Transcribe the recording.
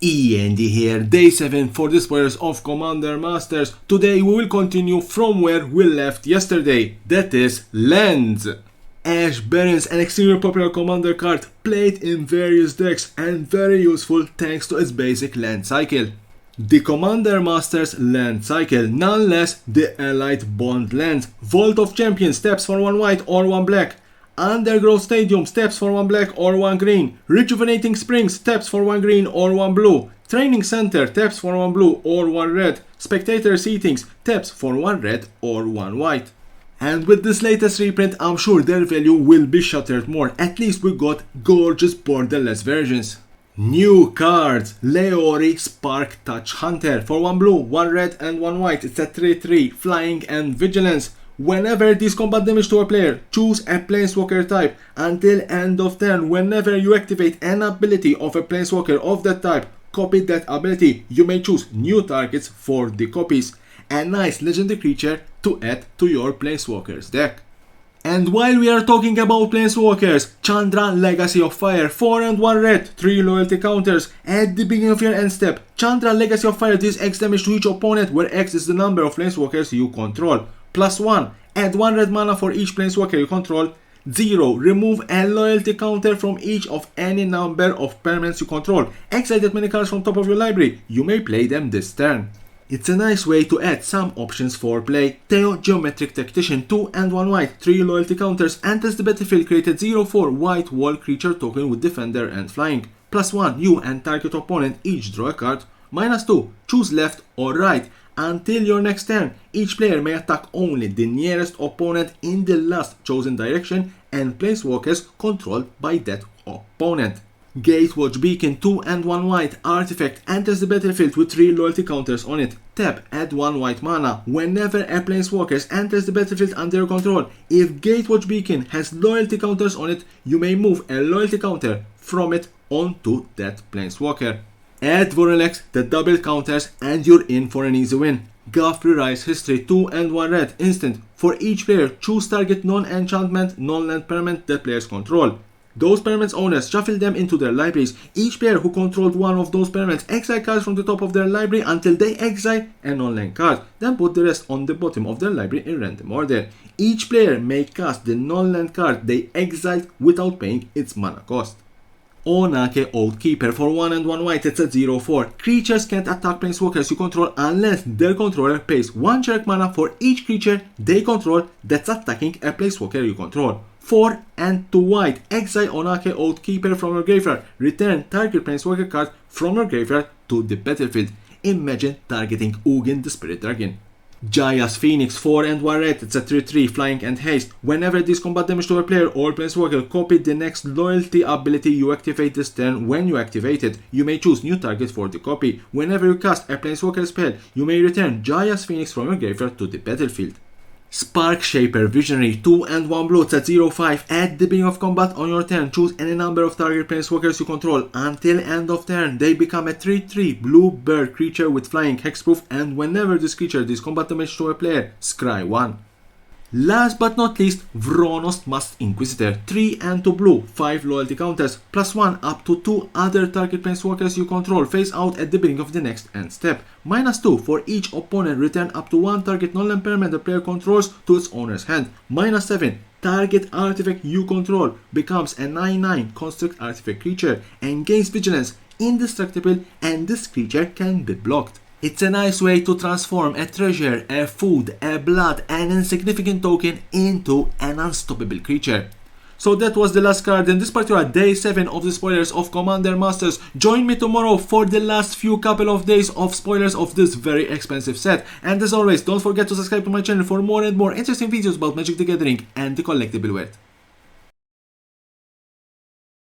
E.N.D here, day 7 for the spoilers of Commander Masters. Today we will continue from where we left yesterday, that is lands. Ash Barrens, an extremely popular commander card, played in various decks and very useful thanks to its basic land cycle. The Commander Masters land cycle, none less the Allied Bond lands. Vault of Champions taps for 1 white or 1 black. Undergrowth Stadium taps for 1 black or 1 green. Rejuvenating Springs taps for 1 green or 1 blue. Training Center taps for 1 blue or 1 red. Spectator Seatings taps for 1 red or 1 white. And with this latest reprint, I'm sure their value will be shattered more. At least we got gorgeous borderless versions. New cards, Leori Spark Touch Hunter for 1 blue, 1 red and 1 white. It's a 3/3, flying and vigilance. Whenever this combat damage to a player, choose a Planeswalker type. Until end of turn, whenever you activate an ability of a Planeswalker of that type, copy that ability. You may choose new targets for the copies. A nice legendary creature to add to your Planeswalkers deck. And while we are talking about Planeswalkers, Chandra Legacy of Fire, 4 and 1 red, 3 loyalty counters. At the beginning of your end step, Chandra Legacy of Fire deals X damage to each opponent where X is the number of Planeswalkers you control. +1, add 1 red mana for each Planeswalker you control. 0, remove a loyalty counter from each of any number of permanents you control. Exile that many cards from top of your library. You may play them this turn. It's a nice way to add some options for play. Theo Geometric Tactician, 2 and 1 white, 3 loyalty counters, enters the battlefield, created 0/4 white wall creature token with defender and flying. +1, you and target opponent each draw a card. -2, choose left or right. Until your next turn, each player may attack only the nearest opponent in the last chosen direction and Planeswalkers controlled by that opponent. Gatewatch Beacon, 2 and 1 white, artifact, enters the battlefield with 3 loyalty counters on it. Tap, add 1 white mana. Whenever a Planeswalker enters the battlefield under your control, if Gatewatch Beacon has loyalty counters on it, you may move a loyalty counter from it onto that Planeswalker. Add Vorilex, the double counters, and you're in for an easy win. Guff Rewrite History, 2 and 1 red, instant. For each player, choose target non-enchantment, non-land permanent that players control. Those permanents owners shuffle them into their libraries. Each player who controlled one of those permanents exile cards from the top of their library until they exile a non-land card. Then put the rest on the bottom of their library in random order. Each player may cast the non-land card they exiled without paying its mana cost. Onake Oathkeeper, for 1 and 1 white, it's a 0/4. Creatures can't attack Planeswalkers you control unless their controller pays 1 generic mana for each creature they control that's attacking a Planeswalker you control. 4 and 2 white, exile Onake Oathkeeper from your graveyard. Return target Planeswalker card from your graveyard to the battlefield. Imagine targeting Ugin the Spirit Dragon. Jaya's Phoenix, 4 and 1 red, it's a 3/3, flying and haste. Whenever this combat damage to a player or Planeswalker, copy the next loyalty ability you activate this turn when you activate it. You may choose new target for the copy. Whenever you cast a Planeswalker spell, you may return Jaya's Phoenix from your graveyard to the battlefield. Spark Shaper Visionary, 2 and 1 blue, it's at 0/5. At the beginning of combat on your turn, choose any number of target Planeswalkers you control. Until end of turn, they become a 3/3 blue bird creature with flying, hexproof, and whenever this creature deals combat damage to a player, scry 1. Last but not least, Vronost Masked Inquisitor, 3 and 2 blue, 5 loyalty counters, +1 up to 2 other target Planeswalkers you control face out at the beginning of the next end step. -2 for each opponent, return up to 1 target non-land permanent the player controls to its owner's hand. -7, target artifact you control becomes a 9/9 construct artifact creature and gains vigilance, indestructible, and this creature can be blocked. It's a nice way to transform a treasure, a food, a blood, an insignificant token into an unstoppable creature. So that was the last card in this particular day 7 of the spoilers of Commander Masters. Join me tomorrow for the last few couple of days of spoilers of this very expensive set. And as always, don't forget to subscribe to my channel for more and more interesting videos about Magic the Gathering and the collectible world.